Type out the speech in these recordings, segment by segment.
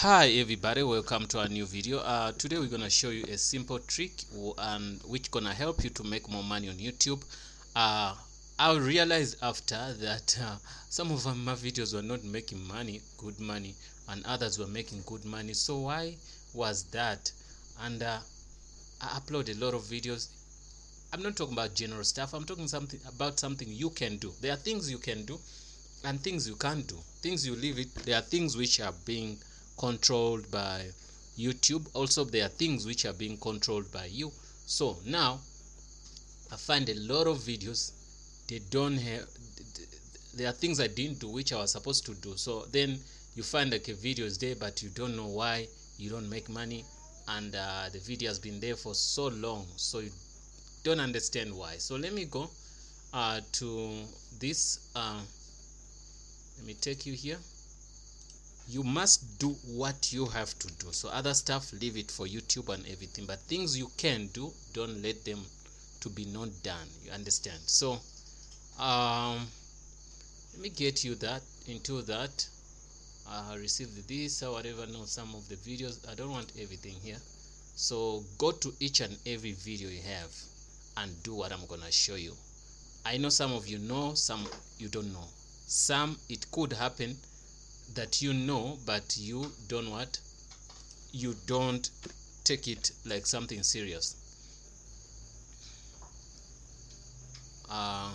Hi everybody, welcome to our new video. Today we're gonna show you a simple trick and which gonna help you to make more money on YouTube. I realized after that some of my videos were not making good money, and others were making good money. So why was that? And I upload a lot of videos. I'm not talking about general stuff. I'm talking about something you can do. There are things you can do and things you can't do. Things you leave it. There are things which are being controlled by YouTube. Also, there are things which are being controlled by you. So now I find a lot of videos they don't have. There are things I didn't do which I was supposed to do. So then you find like a video is there, but you don't know why you don't make money, and the video has been there for so long, so you don't understand why. So let me go to this. Let me take you here. You must do what you have to do. So other stuff, leave it for YouTube and everything, but things you can do, don't let them to be not done. You understand? So let me get you that into that. I received this or whatever. No, some of the videos, I don't want everything here. So go to each and every video you have and do what I'm gonna show you. I know some of you know, some you don't know. Some it could happen that you know, but you don't what? You don't take it like something serious. I'm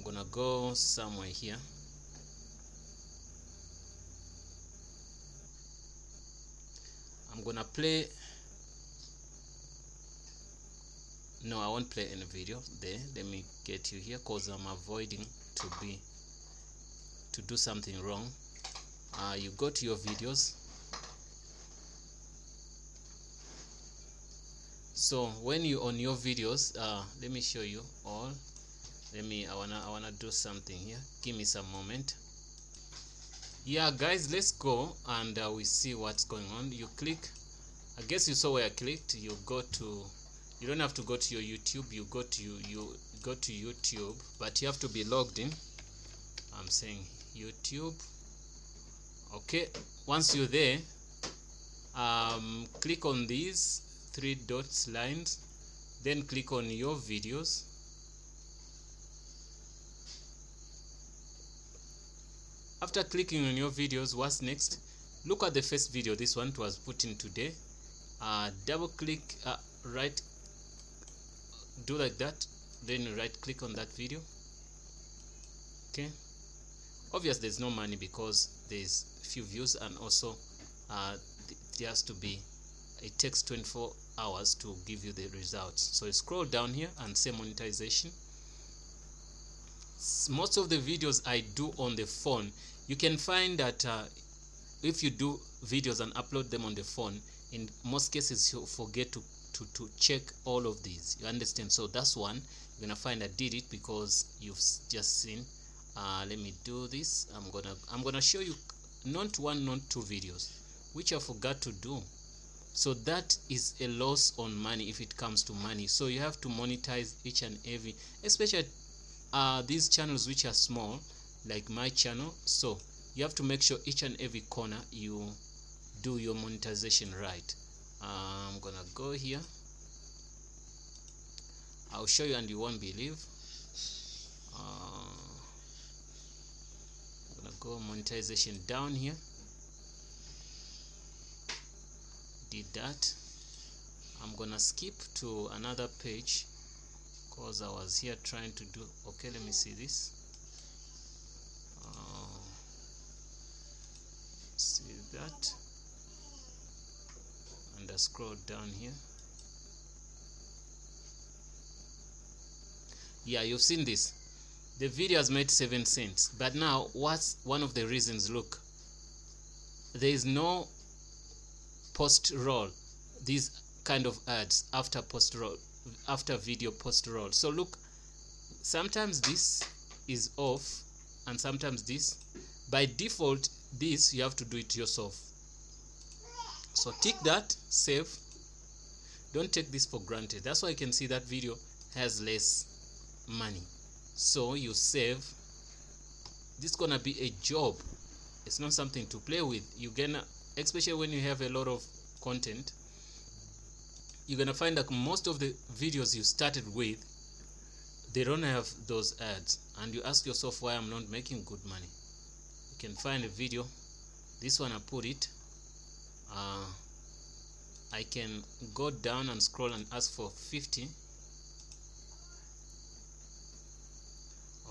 gonna go somewhere here. I'm gonna play. No, I won't play any video there. Let me get you here because I'm avoiding to do something wrong. You go to your videos. So when you on your videos, let me show you all. I wanna do something here. Give me some moment. Yeah guys, let's go and we see what's going on. You click, I guess you saw where I clicked. You go to, you don't have to go to your YouTube, you go to YouTube, but you have to be logged in. I'm saying YouTube. Okay, once you're there, click on these three dots lines, then click on your videos. After clicking on your videos, what's next? Look at the first video. This one was put in today. Double click, right, do like that, then right click on that video. Okay, obviously there's no money because there's few views, and also there has to be, it takes 24 hours to give you the results. So you scroll down here and say monetization. Most of the videos I do on the phone, you can find that if you do videos and upload them on the phone, in most cases you forget to check all of these. You understand? So that's one. You're gonna find I did it because you've just seen. Let me do this. I'm gonna show you not one, not two videos which I forgot to do. So that is a loss on money if it comes to money. So you have to monetize each and every, especially these channels which are small like my channel. So you have to make sure each and every corner you do your monetization right. I'm gonna go here. I'll show you and you won't believe. I'm gonna go monetization down here. Did that. I'm gonna skip to another page because I was here trying to do. Okay, let me see this. See that, and I scroll down here. Yeah, you've seen this. The video has made 7 cents, but now what's one of the reasons? Look, there is no post roll, these kind of ads after post roll, after video post roll. So look, sometimes this is off and sometimes this. By default, this you have to do it yourself. So tick that, save. Don't take this for granted. That's why you can see that video has less money. So you save. This is gonna be a job It's not something to play with. You're gonna, especially when you have a lot of content, you're gonna find that most of the videos you started with, they don't have those ads, and you ask yourself, why I'm not making good money? You can find a video, this one I put it, I can go down and scroll and ask for 50.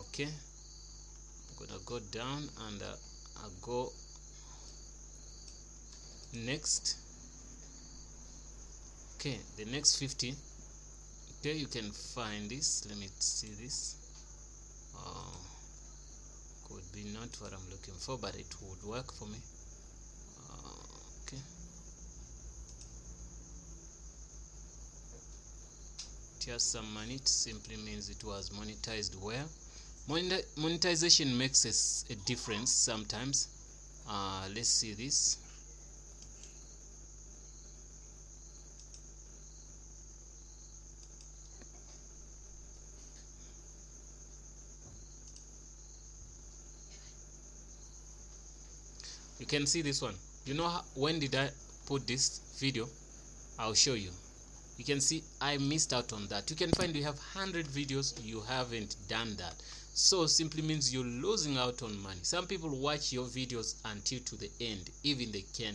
Okay, I'm gonna go down and I'll go next. Okay, the next 50. Okay, you can find this. Let me see this. Could be not what I'm looking for, but it would work for me. Okay, just some money. It simply means it was monetized well. Monetization makes a difference sometimes. Let's see this. You can see this one. You know when did I put this video? I'll show you. You can see I missed out on that. You can find you have 100 videos, you haven't done that. So simply means you're losing out on money. Some people watch your videos until to the end, even they can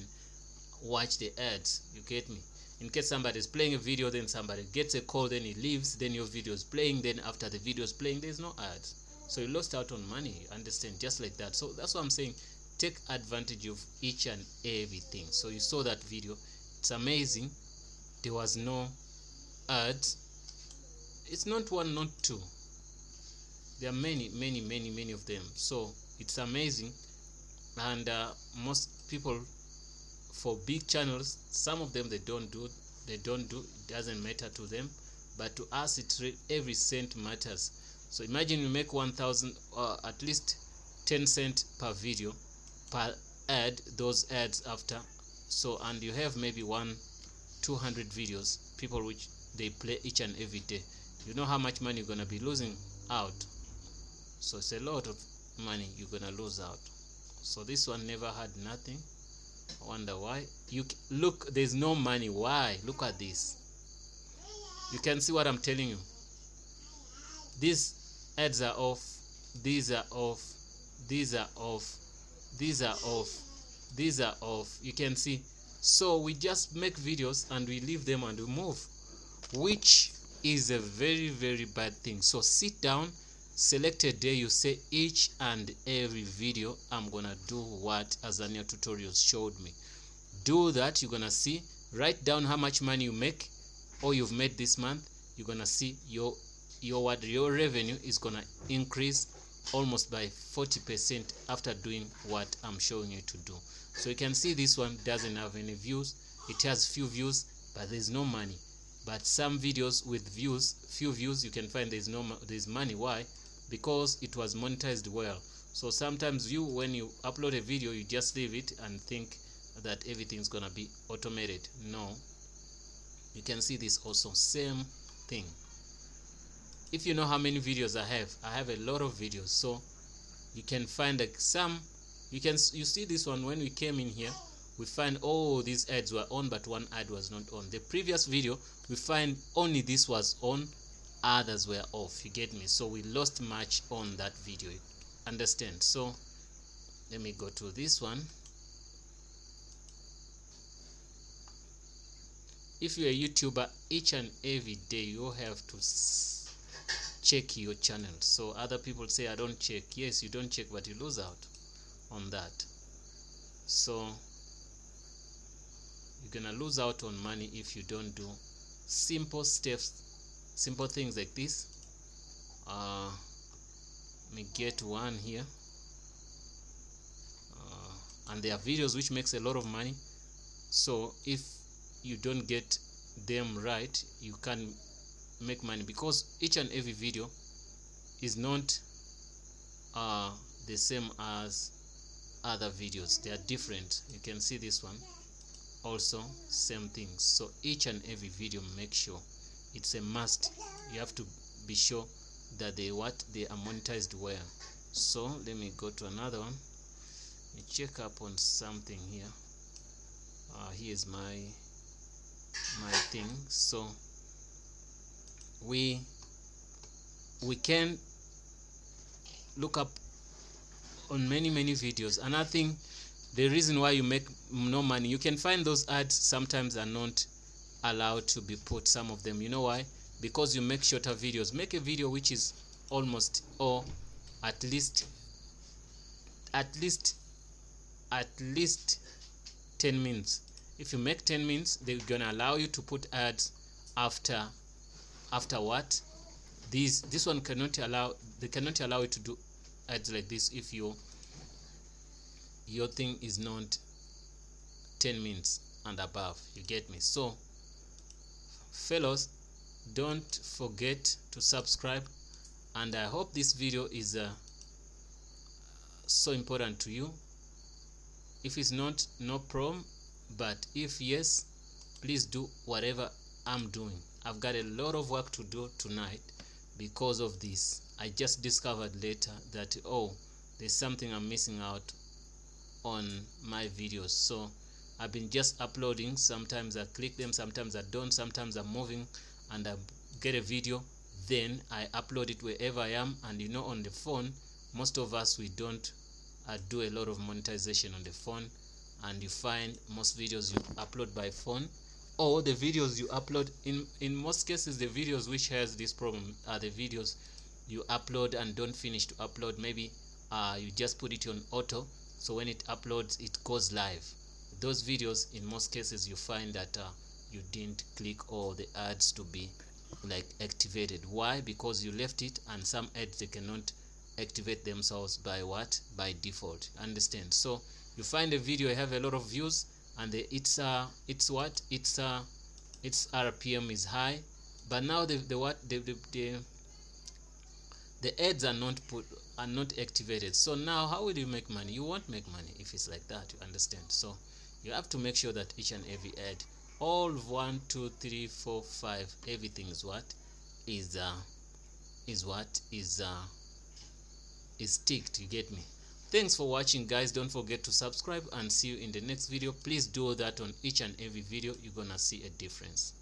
watch the ads. You get me? In case somebody is playing a video, then somebody gets a call, then he leaves, then your video is playing, then after the video is playing, there's no ads. So you lost out on money, you understand? Just like that. So that's what I'm saying. Take advantage of each and everything. So you saw that video, it's amazing. There was no ads. It's not one, not two. There are many of them. So it's amazing. And most people, for big channels, some of them they don't do. It doesn't matter to them, but to us every cent matters. So imagine you make 1,000 at least 10 cents per video, per ad, those ads after. So, and you have maybe 200 videos, people which they play each and every day. You know how much money you're gonna be losing out. So it's a lot of money you're gonna lose out. So this one never had nothing. I wonder why. Look, there's no money. Why? Look at this. You can see what I'm telling you. These ads are off. These are off. These are off. These are off. These are off. You can see. So we just make videos and we leave them and we move, which is a very bad thing. So sit down, select a day, you say each and every video I'm gonna do what Azania tutorials showed me. Do that. You're gonna see, write down how much money you make or you've made this month. You're gonna see your revenue is gonna increase almost by 40% after doing what I'm showing you to do. So you can see this one doesn't have any views. It has few views, but there's no money. But some videos with few views, you can find there's money. Why? Because it was monetized well. So sometimes when you upload a video, you just leave it and think that everything's gonna be automated. No. You can see this also, same thing. If you know how many videos I have a lot of videos. So you can find like you see this one. When we came in here, we find these ads were on, but one ad was not on. The previous video, we find only this was on, others were off. You get me? So we lost much on that video. Understand? So let me go to this one. If you're a YouTuber, each and every day you have to check your channel. So other people say I don't check. Yes, you don't check, but you lose out on that. So you're gonna lose out on money if you don't do simple steps, simple things like this. Let me get one here. And there are videos which makes a lot of money. So if you don't get them right, you can make money, because each and every video is not the same as other videos. They are different. You can see this one also, same things. So each and every video, make sure it's a must. You have to be sure that they are monetized well. So let me go to another one. You check up on something here. Here's my thing. So we can look up on many videos. Another thing, the reason why you make no money, you can find those ads sometimes are not allowed to be put, some of them. You know why? Because you make shorter videos. Make a video which is almost, or at least 10 minutes. If you make 10 minutes, they're gonna allow you to put ads after what? This one cannot allow, they cannot allow you to do ads like this if your thing is not 10 minutes and above. You get me? So fellows, don't forget to subscribe, and I hope this video is so important to you. If it's not, no problem, but if yes, please do whatever I'm doing. I've got a lot of work to do tonight because of this. I just discovered later that, oh, there's something I'm missing out on my videos. So I've been just uploading. Sometimes I click them, sometimes I don't, sometimes I'm moving and I get a video, then I upload it wherever I am. And you know, on the phone, most of us, we don't do a lot of monetization on the phone, and you find most videos you upload by phone, or the videos you upload, in most cases the videos which has this problem are the videos you upload and don't finish to upload. Maybe you just put it on auto, so when it uploads it goes live. Those videos, in most cases, you find that you didn't click all the ads to be like activated. Why? Because you left it, and some ads, they cannot activate themselves by what? By default. Understand? So you find a video, you have a lot of views, and its RPM is high, but now the ads are not activated. So now how will you make money? You won't make money if it's like that. You understand? So you have to make sure that each and every ad, all 1 2 3 4 5, everything is ticked. You get me? Thanks for watching, guys. Don't forget to subscribe, and see you in the next video. Please do that on each and every video. You're gonna see a difference.